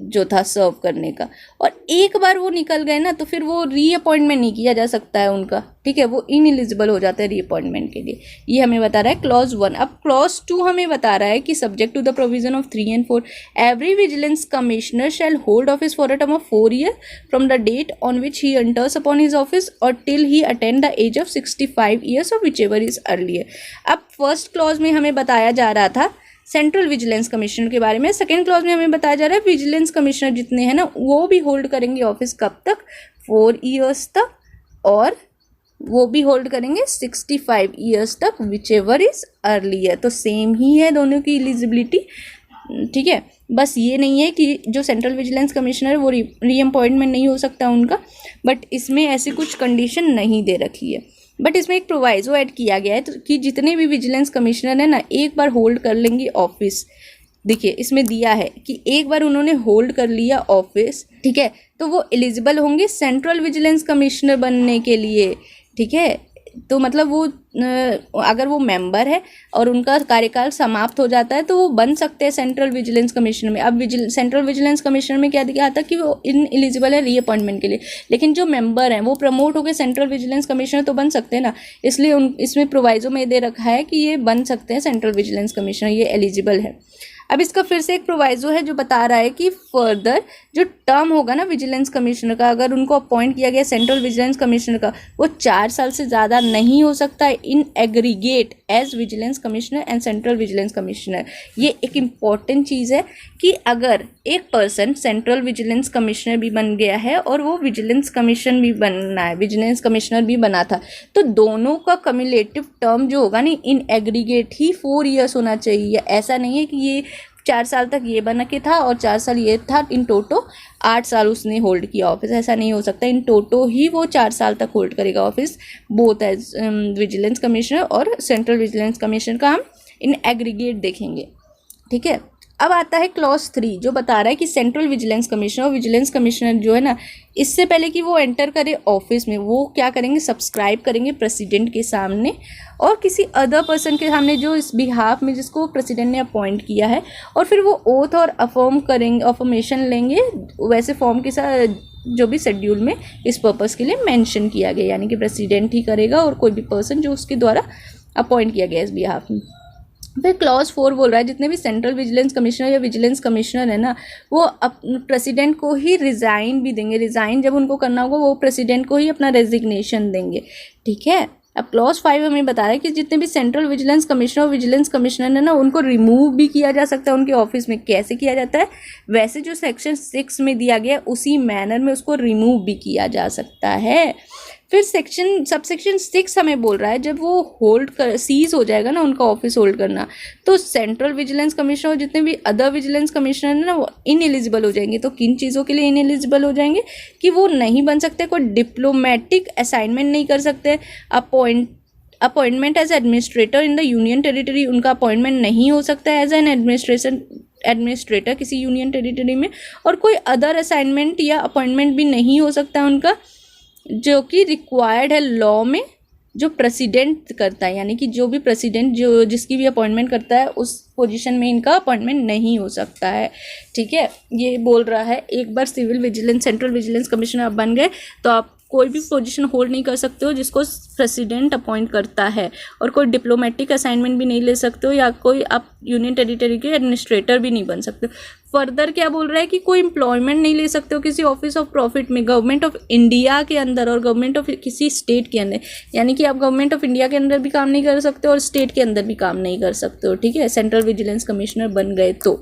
जो था सर्व करने का। और एक बार वो निकल गए ना तो फिर वो रीअपॉइंटमेंट नहीं किया जा सकता है उनका। ठीक है, वो इनएलिजिबल हो जाता है रीअपॉइंटमेंट के लिए। ये हमें बता रहा है क्लॉज 1। अब क्लॉज 2 हमें बता रहा है कि subject to the provision of 3 and 4 every vigilance commissioner shall hold office for a term of 4 years from the date on which he enters upon his office or till he attend the age of 65 years or whichever is earlier. अब फर्स्ट क्लॉज में हमें बताया जा रहा था सेंट्रल विजिलेंस कमिश्नर के बारे में, सेकेंड क्लॉज में हमें बताया जा रहा है विजिलेंस कमिश्नर जितने हैं ना वो भी होल्ड करेंगे ऑफिस कब तक, 4 years तक, और वो भी होल्ड करेंगे 65 years तक, विच एवर इज अर्लियर। तो सेम ही है दोनों की एलिजिबिलिटी। ठीक है, बस ये नहीं है कि जो सेंट्रल विजिलेंस कमिश्नर है वो रीअपॉइंटमेंट नहीं हो सकता उनका, बट इसमें ऐसी कुछ कंडीशन नहीं दे रखी है। बट इसमें एक प्रोवाइजो ऐड किया गया है तो कि जितने भी विजिलेंस कमिश्नर है ना एक बार होल्ड कर लेंगे ऑफिस। देखिए इसमें दिया है कि एक बार उन्होंने होल्ड कर लिया ऑफिस, ठीक है, तो वो एलिजिबल होंगे सेंट्रल विजिलेंस कमिश्नर बनने के लिए। ठीक है, तो मतलब वो अगर वो मेंबर है और उनका कार्यकाल समाप्त हो जाता है तो वो बन सकते हैं सेंट्रल विजिलेंस कमिश्नर में। अब सेंट्रल विजिलेंस कमिश्नर में क्या दिया था कि वो इन एलिजिबल है रीअपॉइंटमेंट के लिए, लेकिन जो मेंबर हैं वो प्रमोट होकर सेंट्रल विजिलेंस कमिश्नर तो बन सकते हैं ना, इसलिए इसमें प्रोवाइजो में दे रखा है कि ये बन सकते हैं सेंट्रल विजिलेंस कमिश्नर, ये एलिजिबल है। अब इसका फिर से एक प्रोवाइजो है जो बता रहा है कि फर्दर जो टर्म होगा ना विजिलेंस कमिश्नर का, अगर उनको अपॉइंट किया गया सेंट्रल विजिलेंस कमिश्नर का, वो 4 साल से ज़्यादा नहीं हो सकता in aggregate as vigilance commissioner and central vigilance commissioner. ये एक इम्पॉर्टेंट चीज़ है कि अगर एक पर्सन सेंट्रल विजिलेंस कमिश्नर भी बन गया है और वो विजिलेंस कमीशन भी बनना है, विजिलेंस कमिश्नर भी बना था, तो दोनों का कम्युलेटिव टर्म जो होगा ना इन एग्रीगेट ही 4 ईयर्स होना चाहिए। ऐसा नहीं है कि ये 4 साल तक ये बना के था और 4 साल ये था, इन टोटो 8 साल उसने होल्ड किया ऑफिस, ऐसा नहीं हो सकता। इन टोटो ही वो 4 साल तक होल्ड करेगा office, both as vigilance commissioner और सेंट्रल विजिलेंस कमिश्नर का हम इन एग्रीगेट देखेंगे। ठीक है, अब आता है क्लॉज 3 जो बता रहा है कि सेंट्रल विजिलेंस कमिश्नर और विजिलेंस कमिश्नर जो है ना, इससे पहले कि वो एंटर करे ऑफिस में, वो क्या करेंगे, सब्सक्राइब करेंगे प्रेसिडेंट के सामने और किसी अदर पर्सन के सामने जो इस बिहाफ में जिसको प्रेसिडेंट ने अपॉइंट किया है, और फिर वो ओथ और अफर्म करेंगे, अफर्मेशन लेंगे वैसे फॉर्म के साथ जो भी शेड्यूल में इस पर्पस के लिए मेंशन किया गया, यानी कि प्रेसिडेंट ही करेगा और कोई भी पर्सन जो उसके द्वारा अपॉइंट किया गया इस बिहाफ में। फिर क्लॉज 4 बोल रहा है जितने भी सेंट्रल विजिलेंस कमिश्नर या विजिलेंस कमिश्नर है ना, वो प्रेसिडेंट को ही रिज़ाइन भी देंगे। रिज़ाइन जब उनको करना होगा वो प्रेसिडेंट को ही अपना रेजिग्नेशन देंगे। ठीक है, अब क्लॉज 5 हमें बता रहा है कि जितने भी सेंट्रल विजिलेंस कमिश्नर और विजिलेंस कमिश्नर है ना, उनको रिमूव भी किया जा सकता है उनके ऑफिस में। कैसे किया जाता है, वैसे जो सेक्शन 6 में दिया गया उसी मैनर में उसको रिमूव भी किया जा सकता है। फिर सबसेक्शन 6 हमें बोल रहा है जब वो सीज हो जाएगा ना उनका ऑफिस होल्ड करना, तो सेंट्रल विजिलेंस कमिश्नर और जितने भी अदर विजिलेंस कमिश्नर है ना वो इनएलिजिबल हो जाएंगे। तो किन चीज़ों के लिए इनएलिजिबल हो जाएंगे कि वो नहीं बन सकते, कोई डिप्लोमेटिक असाइनमेंट नहीं कर सकते, appointment as administrator in the union territory उनका अपॉइंटमेंट नहीं हो सकता है एज एन एडमिनिस्ट्रेटर किसी यूनियन टेरिटरी में, और कोई अदर असाइनमेंट या अपॉइंटमेंट भी नहीं हो सकता उनका जो कि रिक्वायर्ड है लॉ में, जो प्रेसिडेंट करता है, यानी कि जो भी प्रेसिडेंट जो जिसकी भी अपॉइंटमेंट करता है उस पोजीशन में इनका अपॉइंटमेंट नहीं हो सकता है। ठीक है, ये बोल रहा है एक बार सेंट्रल विजिलेंस कमिश्नर आप बन गए तो आप कोई भी पोजीशन होल्ड नहीं कर सकते हो जिसको प्रेसिडेंट अपॉइंट करता है, और कोई डिप्लोमेटिक असाइनमेंट भी नहीं ले सकते हो, या कोई आप यूनियन टेरिटरी के एडमिनिस्ट्रेटर भी नहीं बन सकते हो। फर्दर क्या बोल रहा है कि कोई एम्प्लॉयमेंट नहीं ले सकते हो किसी ऑफिस ऑफ प्रॉफिट में गवर्नमेंट ऑफ इंडिया के अंदर और गवर्नमेंट ऑफ किसी स्टेट के अंदर, यानी कि आप गवर्नमेंट ऑफ इंडिया के अंदर भी काम नहीं कर सकते और स्टेट के अंदर भी काम नहीं कर सकते हो। ठीक है, सेंट्रल विजिलेंस कमिश्नर बन गए तो।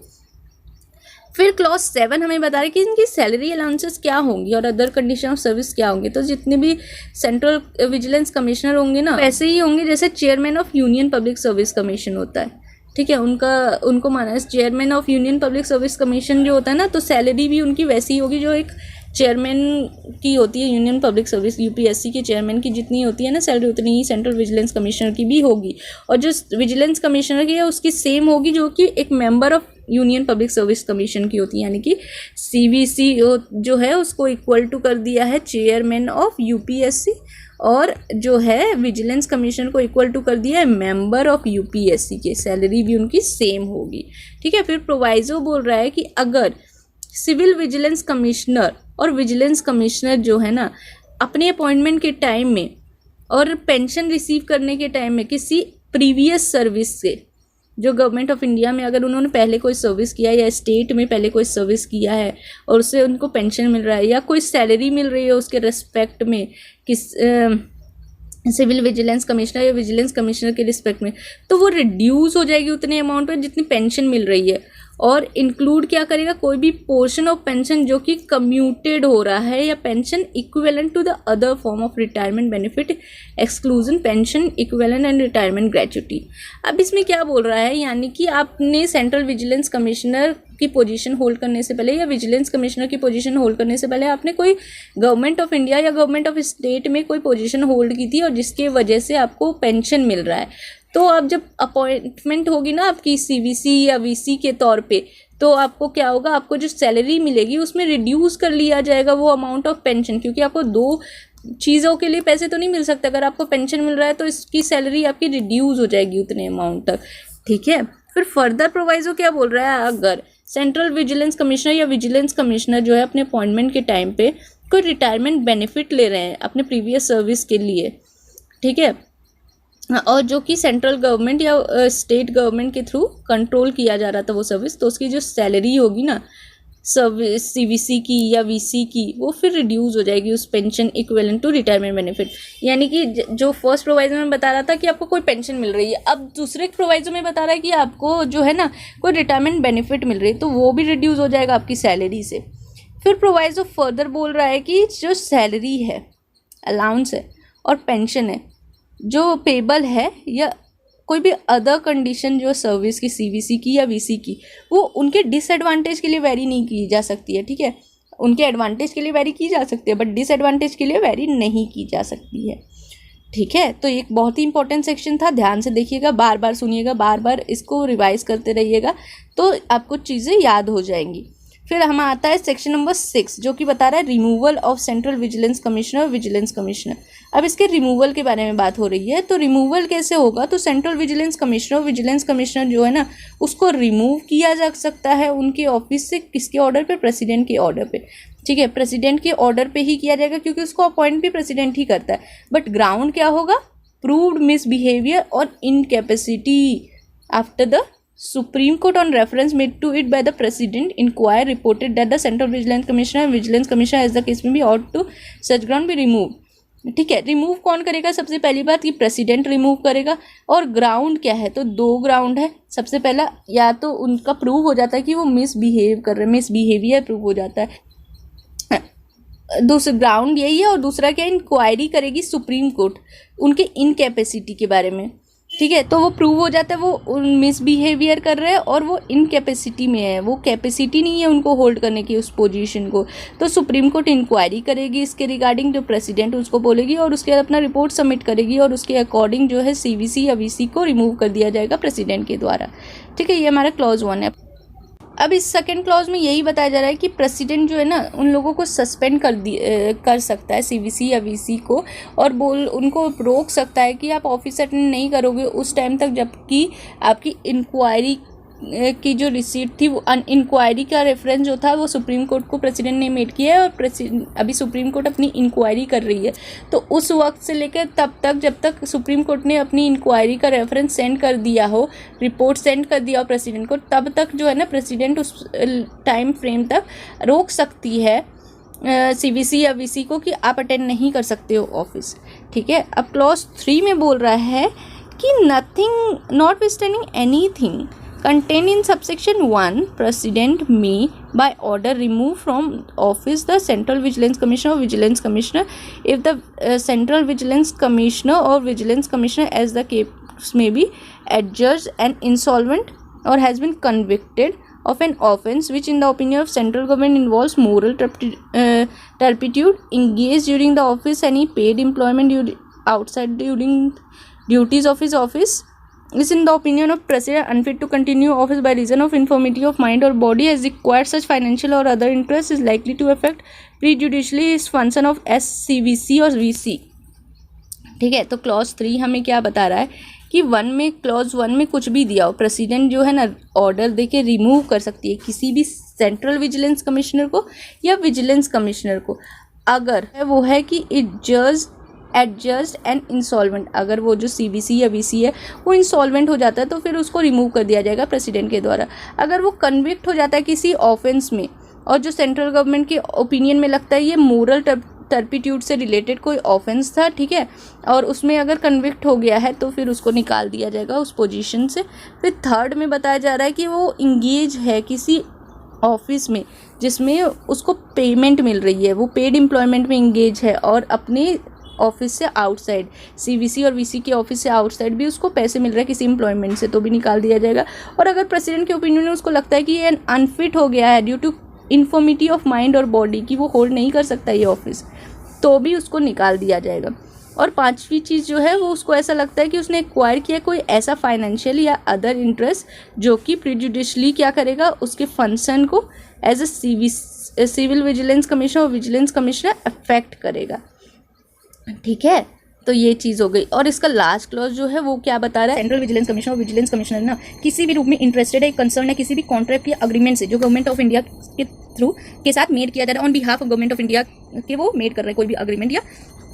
फिर क्लॉज 7 हमें बता रहे कि इनकी सैलरी अलाउंसेस क्या होंगी और अदर कंडीशन ऑफ सर्विस क्या होंगे। तो जितने भी सेंट्रल विजिलेंस कमिश्नर होंगे ना वैसे ही होंगे जैसे chairman of union public service commission होता है। ठीक है, उनको माना है chairman of union public service commission जो होता है ना, तो सैलरी भी उनकी वैसी होगी जो एक चेयरमैन की होती है यूनियन पब्लिक सर्विस, यूपीएससी के चेयरमैन की जितनी होती है ना सैलरी, उतनी ही सेंट्रल विजिलेंस कमिश्नर की भी होगी, और जो विजिलेंस कमिश्नर की है उसकी सेम होगी जो कि एक member of union public service commission की होती है, यानी कि सीवीसी जो है उसको इक्वल टू कर दिया है चेयरमैन ऑफ यूपीएससी, और जो है विजिलेंस कमीशन को इक्वल टू कर दिया है मेंबर ऑफ यूपीएससी के, सैलरी भी उनकी सेम होगी। ठीक है, फिर प्रोवाइजो बोल रहा है कि अगर सिविल विजिलेंस कमिश्नर और विजिलेंस कमिश्नर जो है ना अपने अपॉइंटमेंट के टाइम में और पेंशन रिसीव करने के टाइम में किसी प्रीवियस सर्विस से, जो गवर्नमेंट ऑफ इंडिया में अगर उन्होंने पहले कोई सर्विस किया है या स्टेट में पहले कोई सर्विस किया है और उससे उनको पेंशन मिल रहा है या कोई सैलरी मिल रही है उसके रिस्पेक्ट में सिविल विजिलेंस कमिश्नर या विजिलेंस कमिश्नर के रिस्पेक्ट में, तो वो रिड्यूस हो जाएगी उतने अमाउंट पर जितनी पेंशन मिल रही है, और इंक्लूड क्या करेगा, कोई भी पोर्शन ऑफ पेंशन जो कि कम्यूटेड हो रहा है या pension equivalent to the other form of retirement benefit exclusion pension equivalent and retirement gratuity. अब इसमें क्या बोल रहा है, यानी कि आपने सेंट्रल विजिलेंस कमिश्नर की पोजीशन होल्ड करने से पहले या विजिलेंस कमिश्नर की पोजीशन होल्ड करने से पहले आपने कोई गवर्नमेंट ऑफ इंडिया या गवर्नमेंट ऑफ स्टेट में कोई पोजीशन होल्ड की थी और जिसके वजह से आपको पेंशन मिल रहा है, तो अब जब अपॉइंटमेंट होगी ना आपकी सीवीसी या वीसी के तौर पे, तो आपको क्या होगा, आपको जो सैलरी मिलेगी उसमें रिड्यूस कर लिया जाएगा वो अमाउंट ऑफ पेंशन, क्योंकि आपको 2 चीज़ों के लिए पैसे तो नहीं मिल सकते। अगर आपको पेंशन मिल रहा है तो इसकी सैलरी आपकी रिड्यूस हो जाएगी उतने अमाउंट तक, ठीक है। फिर फर्दर प्रोवाइजो क्या बोल रहा है, अगर सेंट्रल विजिलेंस कमिश्नर या विजिलेंस कमिश्नर जो है अपने अपॉइंटमेंट के टाइम पे कोई रिटायरमेंट बेनिफिट ले रहे हैं अपने प्रीवियस सर्विस के लिए, ठीक है, और जो कि सेंट्रल गवर्नमेंट या स्टेट गवर्नमेंट के थ्रू कंट्रोल किया जा रहा था वो सर्विस, तो उसकी जो सैलरी होगी ना सर्विस सीवीसी की या वीसी की, वो फिर रिड्यूस हो जाएगी उस pension equivalent to retirement benefit. यानी कि जो फर्स्ट प्रोवाइजो में बता रहा था कि आपको कोई पेंशन मिल रही है, अब दूसरे प्रोवाइजो में बता रहा है कि आपको जो है ना कोई रिटायरमेंट बेनिफिट मिल रही है, तो वो भी रिड्यूस हो जाएगा आपकी सैलरी से। फिर प्रोवाइजो फर्दर बोल रहा है कि जो सैलरी है, अलाउंस है और पेंशन है जो पेबल है या कोई भी अदर कंडीशन जो सर्विस की सीवीसी की या वीसी की, वो उनके डिसएडवांटेज के लिए वेरी नहीं की जा सकती है, ठीक है। उनके एडवांटेज के लिए वेरी की जा सकती है बट डिसएडवांटेज के लिए वेरी नहीं की जा सकती है, ठीक है। तो एक बहुत ही इंपॉर्टेंट सेक्शन था, ध्यान से देखिएगा, बार बार सुनिएगा, बार बार इसको रिवाइज करते रहिएगा तो आपको चीज़ें याद हो जाएंगी। फिर हमें आता है सेक्शन नंबर 6 जो कि बता रहा है removal of central vigilance commissioner और विजिलेंस कमिश्नर। अब इसके रिमूवल के बारे में बात हो रही है, तो रिमूवल कैसे होगा, तो सेंट्रल विजिलेंस कमिश्नर और विजिलेंस कमिश्नर जो है ना उसको रिमूव किया जा सकता है उनके ऑफिस से, किसके ऑर्डर पे, प्रेसिडेंट के ऑर्डर पे, ठीक है। प्रेसिडेंट के ऑर्डर पे ही किया जाएगा क्योंकि उसको अपॉइंट भी प्रेसिडेंट ही करता है, बट ग्राउंड क्या होगा, प्रूव्ड मिसबिहेवियर और incapacity after the Supreme Court on reference made to it by the President inquiry reported that the Central Vigilance Commissioner and Vigilance Commissioner as the case may be ought to such ground be removed, ठीक है। रिमूव कौन करेगा, सबसे पहली बात कि प्रेसिडेंट रिमूव करेगा। और ग्राउंड क्या है, तो 2 ग्राउंड है। सबसे पहला या तो उनका प्रूव हो जाता है कि वो मिसबिहेव कर रहे हैं, मिसबिहेवियर प्रूव हो जाता है, दूसरा ग्राउंड यही है। और दूसरा क्या, इंक्वायरी करेगी सुप्रीम कोर्ट उनके इनकैपेसिटी के बारे में, ठीक है। तो वो प्रूव हो जाता है वो मिसबिहेवियर कर रहे हैं और वो इनकैपेसिटी में है, वो कैपेसिटी नहीं है उनको होल्ड करने की उस पोजीशन को, तो सुप्रीम कोर्ट इंक्वायरी करेगी इसके रिगार्डिंग, जो प्रेसिडेंट उसको बोलेगी और उसके बाद अपना रिपोर्ट सबमिट करेगी और उसके अकॉर्डिंग जो है सीवीसी या वीसी को रिमूव कर दिया जाएगा प्रेसिडेंट के द्वारा, ठीक है। ये हमारा क्लॉज 1 है। अब इस सेकंड क्लॉज में यही बताया जा रहा है कि प्रेसिडेंट जो है ना उन लोगों को सस्पेंड कर सकता है सीवीसी या वीसी को, और उनको रोक सकता है कि आप ऑफिस अटेंड नहीं करोगे उस टाइम तक जबकि आपकी इंक्वायरी की जो रिसीट थी, वो इंक्वायरी का रेफरेंस जो था वो सुप्रीम कोर्ट को प्रेसिडेंट ने मेड किया है और अभी सुप्रीम कोर्ट अपनी इंक्वायरी कर रही है। तो उस वक्त से लेकर तब तक जब तक सुप्रीम कोर्ट ने अपनी इंक्वायरी का रेफरेंस सेंड कर दिया हो, रिपोर्ट सेंड कर दिया हो प्रेसिडेंट को, तब तक जो है ना प्रेसिडेंट उस टाइम फ्रेम तक रोक सकती है सीवीसी या वीसी को कि आप अटेंड नहीं कर सकते हो ऑफिस, ठीक है। अब क्लॉज 3 में बोल रहा है कि nothing notwithstanding anything contained in subsection 1, President may by order remove from office the Central Vigilance Commissioner or Vigilance Commissioner if the Central Vigilance Commissioner or Vigilance Commissioner as the case may be adjudged and insolvent or has been convicted of an offence which in the opinion of central government involves moral turpitude, engaged during the office any paid employment outside during duties of his office, is in the opinion of president unfit to continue office by reason of infirmity of mind or body, has required such financial or other interest, is likely to affect prejudicially his function of SCVC और VC, ठीक है। तो क्लॉज 3 हमें क्या बता रहा है कि क्लॉज 1 में कुछ भी दिया हो, प्रेसिडेंट जो है ना ऑर्डर देके रिमूव कर सकती है किसी भी सेंट्रल विजिलेंस कमिश्नर को या विजिलेंस कमिश्नर को, अगर वो है कि इट एडजस्ट एंड इंसॉल्वेंट, अगर वो जो सीवीसी या वीसी है वो इंसॉल्वेंट हो जाता है तो फिर उसको रिमूव कर दिया जाएगा प्रेसिडेंट के द्वारा। अगर वो कन्विक्ट हो जाता है किसी ऑफेंस में और जो सेंट्रल गवर्नमेंट के ओपिनियन में लगता है ये मोरल टर्पिट्यूड से रिलेटेड कोई ऑफेंस था, ठीक है, और उसमें अगर कन्विक्ट हो गया है तो फिर उसको निकाल दिया जाएगा उस पोजीशन से। फिर थर्ड में बताया जा रहा है कि वो इंगेज है किसी ऑफिस में जिसमें उसको पेमेंट मिल रही है, वो पेड एम्प्लॉयमेंट में इंगेज है और अपने ऑफिस से आउटसाइड, सीवीसी और वीसी के ऑफिस से आउटसाइड भी उसको पैसे मिल रहा है किसी एम्प्लॉयमेंट से, तो भी निकाल दिया जाएगा। और अगर प्रेसिडेंट के ओपिनियन में उसको लगता है कि ये अनफिट हो गया है due to infirmity of mind और बॉडी, कि वो होल्ड नहीं कर सकता ये ऑफिस, तो भी उसको निकाल दिया जाएगा। और 5वीं चीज़ जो है वो उसको ऐसा लगता है कि उसने एक्वायर किया कोई ऐसा फाइनेंशियल या अदर इंटरेस्ट जो कि प्रिजुडिशली क्या करेगा, उसके फंक्शन को as a civil vigilance commissioner और विजिलेंस कमिश्नर अफेक्ट करेगा, ठीक है, तो ये चीज़ हो गई। और इसका लास्ट क्लॉज जो है वो क्या बता रहा है, सेंट्रल विजिलेंस कमीशन और विजिलेंस कमिश्नर ना किसी भी रूप में इंटरेस्टेड है, कंसर्न है किसी भी कॉन्ट्रैक्ट या अग्रीमेंट से जो गवर्नमेंट ऑफ इंडिया के थ्रू के साथ मेड किया जा रहा है on behalf of government of India के, वो मेड कर रहे हैं कोई भी अग्रीमेंट या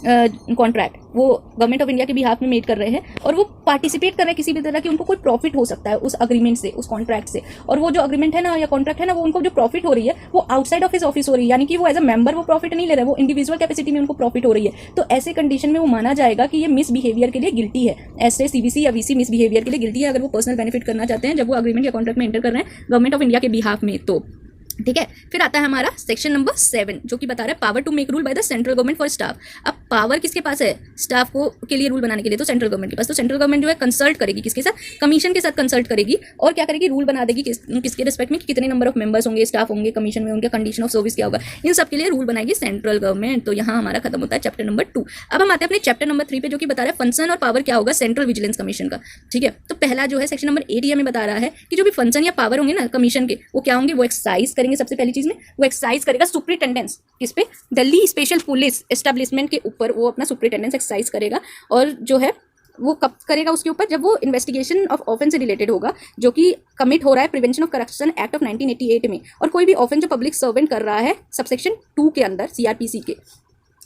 कॉन्ट्रैक्ट, वो गवर्नमेंट ऑफ इंडिया के बिहाफ में मेड कर रहे हैं और वो पार्टिसिपेट कर रहे हैं किसी भी तरह की, उनको कोई प्रॉफिट हो सकता है उस अग्रीमेंट से, उस कॉन्ट्रैक्ट से, और वो जो अग्रीमेंट है ना या कॉन्ट्रैक्ट है ना, वो उनको जो प्रॉफिट हो रही है वो आउटसाइड ऑफ हिज ऑफिस हो रही है, यानी कि वो एज अ मेंबर वो प्रॉफिट नहीं ले रहे, वो इंडिविजुअल कैपेसिटी में उनको प्रॉफिट हो रही है। तो ऐसे कंडीशन में वो माना जाएगा कि ये मिसबिहेवियर के लिए गिल्टी है, ऐसे सीबीसी या वीसी मिसबिहेवियर के लिए गिल्टी है अगर वो पर्सनल बेनिफिट करना चाहते हैं जब वो अग्रीमेंट या कॉन्ट्रैक्ट में एंटर कर रहे हैं गवर्नमेंट ऑफ इंडिया के बिहाफ में। तो ठीक है, फिर आता है हमारा सेक्शन नंबर 7 जो कि बता रहा है power to make rule by the central government for staff. अब पावर किसके पास है स्टाफ को के लिए रूल बनाने के लिए, तो सेंट्रल गवर्नमेंट के पास। तो सेंट्रल गवर्नमेंट जो है कंसल्ट करेगी किसके साथ, कमीशन के साथ कंसल्ट करेगी और क्या करेगी, रूल बना देगी किसके रिस्पेक्ट में, कितने नंबर ऑफ मेंबर्स होंगे, स्टाफ होंगे कमीशन में, उनका कंडीशन ऑफ सर्विस क्या होगा, इन सब के लिए रूल बनाएगी सेंट्रल गवर्नमेंट। तो यहाँ हमारा खत्म होता है चैप्टर नंबर 2। अब हम आते हैं अपने चैप्टर नंबर 3 पे जो कि बता रहा है फंक्शन और पावर क्या होगा सेंट्रल विजिलेंस कमीशन का। ठीक है, तो पहला जो है सेक्शन नंबर 8 हमें बता रहा है कि जो भी फंक्शन या पावर होंगे ना कमीशन के, वो क्या होंगे, वो एक्सरसाइज करेंगे। सबसे पहली चीज में वो एक्सरसाइज करेगा सुपरिटेंडेंस किस पे, दिल्ली स्पेशल पुलिस एस्टेब्लिशमेंट के ऊपर वो अपना सुपरिटेंडेंस एक्सरसाइज करेगा। और जो है वो कब करेगा उसके ऊपर, जब वो इन्वेस्टिगेशन ऑफ ऑफेंस से रिलेटेड होगा जो कि कमिट हो रहा है prevention of corruption act of 1988 में, और कोई भी ऑफेंस जो पब्लिक सर्वेंट कर रहा है सबसेक्शन 2 के अंदर सीआरपीसी के।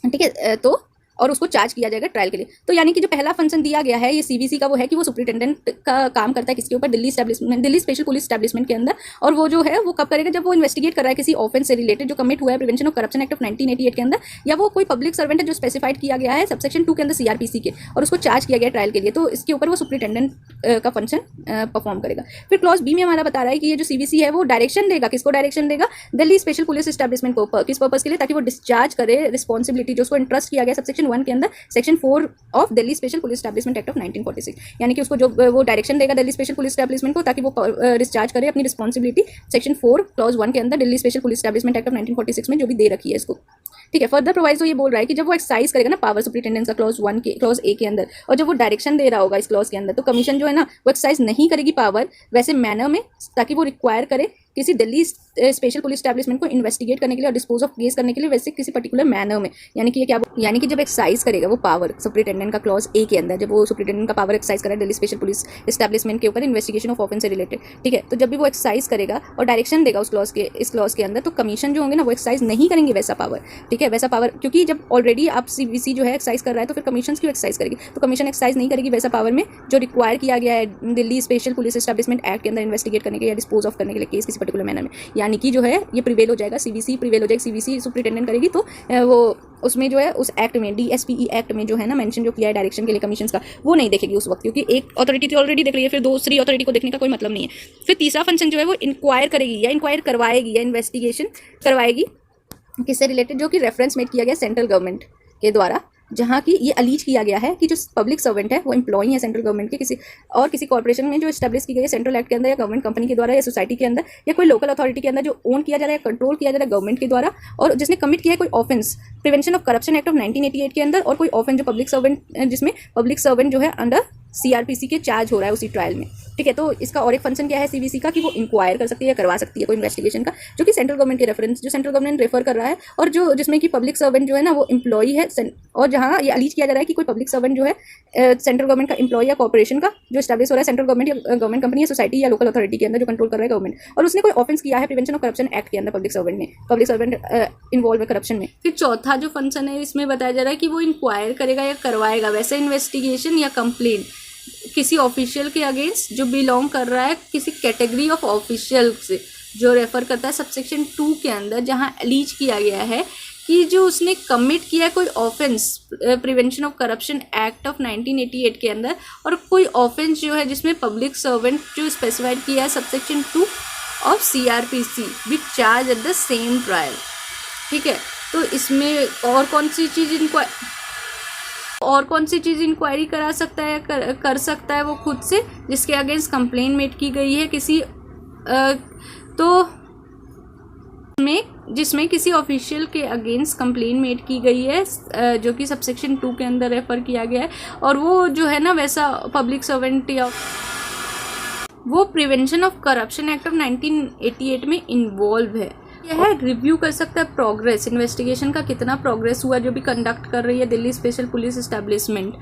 ठीक है, तो और उसको चार्ज किया जाएगा ट्रायल के लिए। तो यानी कि जो पहला फंक्शन दिया गया है ये सीबीसी का वो है कि वो सुपरिटेंडेंट का काम करता है किसके ऊपर, दिल्ली स्पेशल पुलिस एस्टेब्लिशमेंट के अंदर। और वो जो है वो कब करेगा, जब वो इन्वेस्टिगेट कर रहा है किसी ऑफेंस से रिलेटेड जो कमिट हुआ है prevention of corruption act of 1988 के अंदर, या वो कोई पब्लिक सर्वेंट है जो स्पेसिफाइड किया गया है सबसेक्शन 2 के अंदर सीआरपीसी के, और उसको चार्ज किया गया ट्रायल के लिए। तो इसके ऊपर वो सुपरिटेंडेंट का फंक्शन परफॉर्म करेगा। फिर क्लॉज बी में हमारा बता रहा है कि ये जो सीबीसी है वो डायरेक्शन देगा, किसको डायरेक्शन देगा, दिल्ली स्पेशल पुलिस एस्टेब्लिशमेंट को, किस पर्पस के लिए, ताकि वो डिस्चार्ज करे रिस्पॉन्सिबिलिटी जो उसको इंट्रस्ट किया गया सबसेक्शन 1 के अंदर section 4 of Delhi special police establishment act of 1946। यानी कि उसको जो वो डायरेक्शन देगा दिल्ली स्पेशल पुलिस एस्टेब्लिशमेंट को ताकि वो डिस्चार्ज करे अपनी रिस्पॉन्सिबिलिटी सेक्शन 4 क्लॉज 1 के अंदर Delhi special police establishment act of 1946 में जो भी दे रखी है इसको। ठीक है, फर्दर प्रोवाइज ये बोल रहा है कि जब वो एक्सरसाइज करेगा ना पावर सुपरिटेंडेंस का क्लॉज ए के अंदर, और जब वो डायरेक्शन दे रहा होगा इस क्लॉज के अंदर, तो कमीशन जो है ना वो एक्सरसाइज नहीं करेगी पावर वैसे मैनर में ताकि वो रिक्वायर करे किसी दिल्ली स्पेशल पुलिस एस्टेब्लिशमेंट को इन्वेस्टिगेट करने के लिए और डिस्पोज ऑफ केस करने के लिए वैसे किसी पर्टिकुलर मैनर में। यानी कि ये क्या, यानी कि जब एक्सरसाइज करेगा वो पावर सुपरिटेंडेंट का क्लॉज ए के अंदर, जब वो सुपरिटेंडेंट का पावर एक्सरसाइज करेगा दिल्ली स्पेशल पुलिस एस्टेब्लिशमेंट के ऊपर इन्वेस्टिगेशन ऑफ ऑफेंस से रिलेटेड। ठीक है, तो जब भी वो एक्सरसाइज करेगा और डायरेक्शन देगा उस क्लॉज के अंदर, तो कमीशन जो होंगे ना वो एक्सरसाइज नहीं करेंगे वैसा पावर। ठीक है, वैसा पावर, क्योंकि जब ऑलरेडी आप सीबीसी जो है एक्सरसाइज कर रहा है तो फिर कमीशन क्यों एक्सरसाइज करेगी, तो कमीशन एक्सरसाइज नहीं करेगी वैसा पावर में जो रिक्वायर किया गया है Delhi special police establishment act के अंदर इन्वेस्टिगेट करने के या डिस्पोज ऑफ करने के लिए केस किसी पर्टिकुलर मैनर में। यानी कि जो है ये प्रिवेल हो जाएगा, सीबीसी प्रिवेल हो जाएगी, सीबीसी सुपरिटेंडेंट करेगी। तो वो उसमें जो है उस एक्ट में डीएसपीई एक्ट में जो है ना मेंशन जो किया है डायरेक्शन के लिए कमीशन का, वो नहीं देखेगी उस वक्त, क्योंकि एक अथॉरिटी तो ऑलरेडी देख रही है, फिर दूसरी अथॉरिटी को देखने का कोई मतलब नहीं है। फिर तीसरा फंक्शन जो है वो इंक्वायर करेगी या इंक्वायर करवाएगी या इन्वेस्टिगेशन करवाएगी किससे रिलेटेड, जो कि रेफरेंस मेड किया गया सेंट्रल गवर्नमेंट के द्वारा, जहाँ की ये अलीज किया गया है कि जो पब्लिक सर्वेंट है वो एम्प्लॉई है सेंट्रल गवर्नमेंट के किसी कॉर्पोरेशन में जो एस्टेब्लिश की गई है सेंट्रल एक्ट के अंदर या गवर्नमेंट कंपनी के द्वारा या सोसाइटी के अंदर या कोई लोकल अथॉरिटी के अंदर जो ओन किया जा रहा है, कंट्रोल किया जा रहा है गवर्नमेंट के द्वारा, और जिसने कमिट किया है कोई offence prevention of corruption act of 1988 के अंदर, और कोई ऑफेंस जो पब्लिक सर्वेंट जिसमें पब्लिक सर्वेंट जो है अंडर सीआरपीसी के चार्ज हो रहा है उसी ट्रायल में। ठीक है, तो इसका और एक फंक्शन क्या है सीबीसी का कि वो इंक्वायर कर सकती है या करवा सकती है कोई इन्वेस्टिगेशन का, जो कि सेंट्रल गवर्नमेंट के रेफरेंस जो सेंट्रल गवर्नमेंट रेफर कर रहा है, और जो जिसमें कि पब्लिक सर्वेंट जो है ना वो एम्प्लॉई है, और जहाँ ये अलीज किया जा रहा है कि कोई पब्लिक सर्वेंट जो है सेंट्रल गवर्नमेंट का एम्प्लॉय या कॉर्पोरेशन का जो स्टैब्लिश हो रहा है सेंट्रल गवर्नमेंट या गवर्नमेंट कंपनी या सोसाइटी या लोकल अथॉरिटी के अंदर जो कंट्रोल कर रहा है गवर्नमेंट, और उसने कोई ऑफेंस किया है प्रिवेंशन ऑफ करप्शन एक्ट के अंदर पब्लिक सर्वेंट इन्वॉल्व है करप्शन में। फिर चौथा जो फंक्शन है इसमें बताया जा रहा है कि वो इंक्वायर करेगा या करवाएगा वैसे इन्वेस्टिगेशन या कंप्लेंट किसी ऑफिशियल के अगेंस्ट जो बिलोंग कर रहा है किसी कैटेगरी ऑफ ऑफिशियल से, जो रेफर करता है सबसेक्शन 2 के अंदर, जहां अलीज किया गया है कि जो उसने कमिट किया है कोई offence prevention of corruption act of 1988 के अंदर, और कोई ऑफेंस जो है जिसमें पब्लिक सर्वेंट जो स्पेसिफाइड किया है subsection 2 of CrPC which charge at the same trial. ठीक है, तो इसमें और कौन सी चीज़ इंक्वायरी करा सकता है कर सकता है वो खुद से, जिसके अगेंस्ट कंप्लेन मेड की गई है किसी जिसमें किसी ऑफिशियल के अगेंस्ट कंप्लेन मेड की गई है जो कि सबसेक्शन 2 के अंदर रेफर किया गया है, और वो जो है ना वैसा पब्लिक सर्वेंट या वो prevention of corruption act of 1988 में इन्वॉल्व है। यह है रिव्यू कर सकता है प्रोग्रेस, इन्वेस्टिगेशन का कितना प्रोग्रेस हुआ जो भी कंडक्ट कर रही है दिल्ली स्पेशल पुलिस एस्टेब्लिशमेंट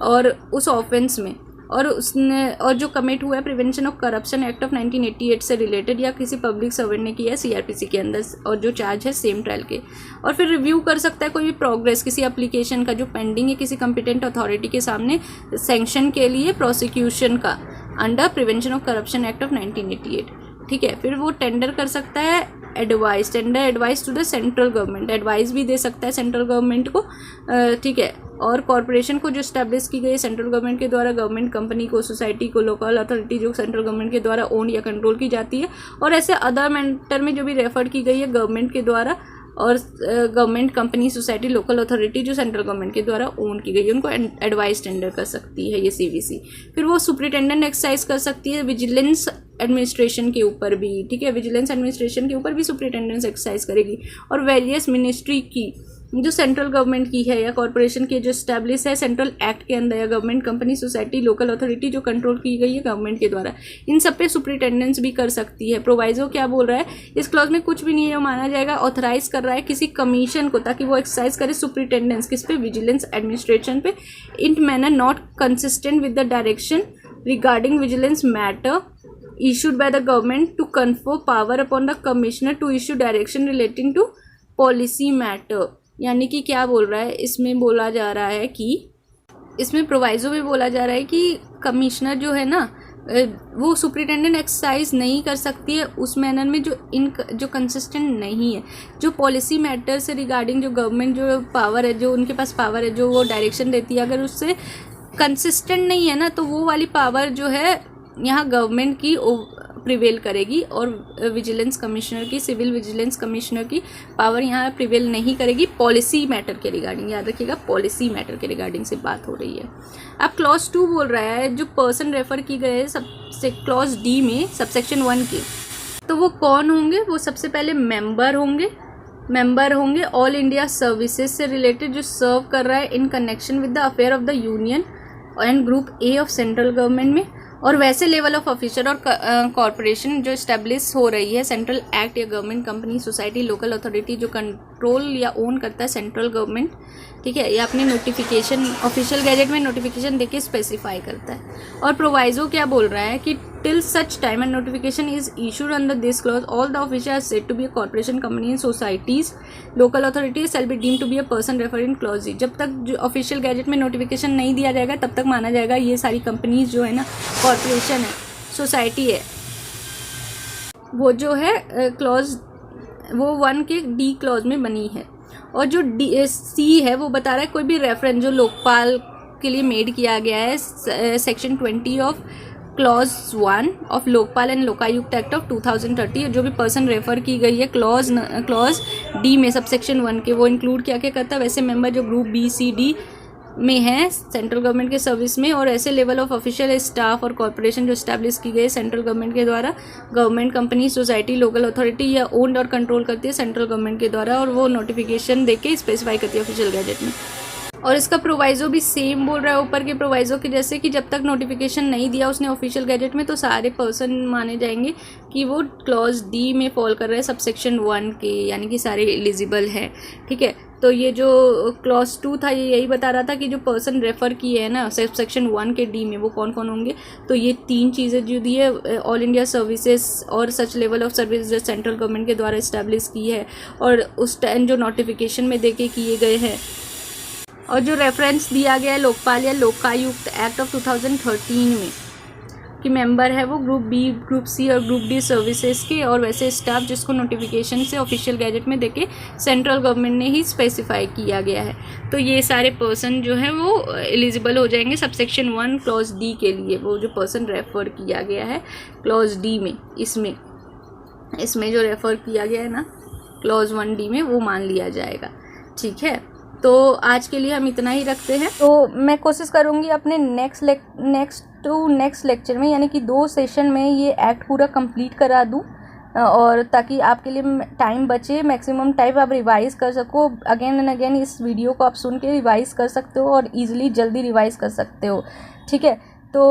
और उस ऑफेंस में, और उसने और जो कमिट हुआ है prevention of corruption act of 1988 से रिलेटेड या किसी पब्लिक सर्वेंट ने किया है सीआरपीसी के अंदर और जो चार्ज है सेम ट्रायल के। और फिर रिव्यू कर सकता है कोई भी प्रोग्रेस किसी एप्लीकेशन का जो पेंडिंग है किसी कंपिटेंट अथॉरिटी के सामने सैंक्शन के लिए प्रोसिक्यूशन का under prevention of corruption act of 1988। ठीक है, फिर वो टेंडर कर सकता है advice, tender advice to the central government, advice भी दे सकता है सेंट्रल गवर्नमेंट को। ठीक है, और कॉरपोरेशन को जो स्टैब्लिश की गई है सेंट्रल गवर्नमेंट के द्वारा, गवर्नमेंट कंपनी को, सोसाइटी को, लोकल अथॉरिटी जो सेंट्रल गवर्नमेंट के द्वारा ओन या कंट्रोल की जाती है, और ऐसे अदर मैटर में जो भी रेफर की गई है गवर्नमेंट के द्वारा, और government company, society, local authority जो सेंट्रल गवर्नमेंट के द्वारा ओन की गई है उनको एडवाइस टेंडर कर सकती है ये सीवीसी। फिर वो सुपरिटेंडेंट एक्सरसाइज कर सकती है विजिलेंस एडमिनिस्ट्रेशन के ऊपर भी। ठीक है, विजिलेंस एडमिनिस्ट्रेशन के ऊपर भी सुपरिटेंडेंस एक्सरसाइज करेगी। और वेरियस मिनिस्ट्री की जो सेंट्रल गवर्नमेंट की है या कॉरपोरेशन की जो स्टैब्लिश है सेंट्रल एक्ट के अंदर, या government company, society, local authority जो कंट्रोल की गई है गवर्नमेंट के द्वारा, इन सब पे सुपरिटेंडेंस भी कर सकती है। प्रोवाइजो क्या बोल रहा है इस क्लॉज में, कुछ भी नहीं है जो माना जाएगा, ऑथराइज कर रहा है किसी कमीशन को ताकि वो एक्सरसाइज करे सुपरिटेंडेंस किस पे, विजिलेंस एडमिनिस्ट्रेशन पे, इन manner not consistent with the direction regarding vigilance matter issued by the government to confer power upon the commissioner to issue direction relating to policy matter। यानी कि क्या बोल रहा है इसमें, बोला जा रहा है कि इसमें प्रोवाइजो में बोला जा रहा है कि कमिश्नर जो है ना वो सुपरिटेंडेंट एक्सरसाइज नहीं कर सकती है उस मैनर में जो कंसिस्टेंट नहीं है, जो पॉलिसी मैटर से रिगार्डिंग जो गवर्नमेंट जो पावर है, जो उनके पास पावर है, जो वो डायरेक्शन देती है, अगर उससे कंसिस्टेंट नहीं है ना तो वो वाली पावर जो है यहाँ गवर्नमेंट की प्रिवेल करेगी, और विजिलेंस कमिश्नर की, सिविल विजिलेंस कमिश्नर की पावर यहाँ प्रिवेल नहीं करेगी पॉलिसी मैटर के रिगार्डिंग। याद रखिएगा पॉलिसी मैटर के रिगार्डिंग से बात हो रही है। अब क्लॉज 2 बोल रहा है जो पर्सन रेफर की गए है सबसे क्लॉज डी में सबसेक्शन 1 के, तो वो कौन होंगे, वो सबसे पहले मेंबर होंगे ऑल इंडिया सर्विसेज से रिलेटेड जो सर्व कर रहा है in connection with the affair of the union and group A of central government में, और वैसे लेवल ऑफ ऑफिसर और कॉरपोरेशन जो इस्टेब्लिश हो रही है सेंट्रल एक्ट या government company, society, local authority जो कंट्रोल या ओन करता है सेंट्रल गवर्नमेंट। ठीक है, या अपनी नोटिफिकेशन ऑफिशियल गैजेट में नोटिफिकेशन देके स्पेसिफाई करता है। और प्रोवाइजो क्या बोल रहा है कि till such time and notification is issued under this clause all the officer are said to be a corporation, company and societies, local authorities shall be deemed to be a person refer in clause D. जब तक जो ऑफिशियल गैजेट में नोटिफिकेशन नहीं दिया जाएगा तब तक माना जाएगा ये सारी कंपनीज जो है ना, कॉर्पोरेशन है, सोसाइटी है, वो जो है क्लॉज वो 1 के डी क्लॉज में बनी है। और जो सी है वो बता रहा है कोई भी रेफरेंस जो लोकपाल के लिए मेड किया गया है section 20 of clause 1 of Lokpal and Lokayukta act of 2030, जो भी पर्सन रेफर की गई है क्लॉज डी में सबसेक्शन 1 के, वो इंक्लूड क्या क्या करता है, वैसे मेंबर जो ग्रुप बी सी डी में है सेंट्रल गवर्नमेंट के सर्विस में, और ऐसे लेवल ऑफ ऑफिशियल स्टाफ और कॉर्पोरेशन जो स्टैब्लिश की गई सेंट्रल गवर्नमेंट के द्वारा, government company, society, local authority या ओन्ड और कंट्रोल करती है सेंट्रल गवर्नमेंट के द्वारा, और वो नोटिफिकेशन देके स्पेसिफाई करती है ऑफिशियल गैजेट में। और इसका प्रोवाइजो भी सेम बोल रहा है ऊपर के प्रोवाइजो के जैसे कि जब तक नोटिफिकेशन नहीं दिया उसने ऑफिशियल गैजेट में तो सारे पर्सन माने जाएंगे कि वो क्लॉज डी में फॉल कर रहे हैं सबसेक्शन 1 के, यानी कि सारे एलिजिबल हैं। ठीक है, तो ये जो क्लॉज 2 था ये यही बता रहा था कि जो पर्सन रेफर किए हैं ना सबसेक्शन 1 के डी में वो कौन कौन होंगे, तो ये 3 चीज़ें जो दी है, ऑल इंडिया सर्विसेज और सच लेवल ऑफ सर्विस जो सेंट्रल गवर्नमेंट के द्वारा इस्टेब्लिश की है, और उस टाइम जो नोटिफिकेशन में देके किए गए हैं, और जो रेफरेंस दिया गया है लोकपाल या लोकायुक्त एक्ट ऑफ 2013 में कि मेंबर है वो ग्रुप बी, ग्रुप सी और ग्रुप डी सर्विसेज के, और वैसे स्टाफ जिसको नोटिफिकेशन से ऑफिशियल गैजेट में देके सेंट्रल गवर्नमेंट ने ही स्पेसिफाई किया गया है। तो ये सारे पर्सन जो है वो एलिजिबल हो जाएंगे सबसेक्शन 1 क्लॉज डी के लिए। वो जो पर्सन रेफर किया गया है क्लॉज डी में, इसमें जो रेफर किया गया है ना क्लॉज 1 डी में, वो मान लिया जाएगा। ठीक है, तो आज के लिए हम इतना ही रखते हैं। तो मैं कोशिश करूँगी अपने नेक्स्ट लेक्चर में, यानी कि 2 सेशन में ये एक्ट पूरा कंप्लीट करा दूँ, और ताकि आपके लिए टाइम बचे, मैक्सिमम टाइम आप रिवाइज कर सको। अगेन एंड अगेन इस वीडियो को आप सुन के रिवाइज कर सकते हो और ईजिली जल्दी रिवाइज कर सकते हो। ठीक है, तो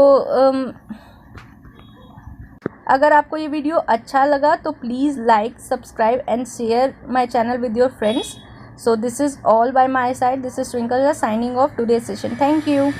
अगर आपको ये वीडियो अच्छा लगा तो please like, subscribe and share my channel with your friends. So this is all by my side. This is Twinkle signing off today's session. Thank you.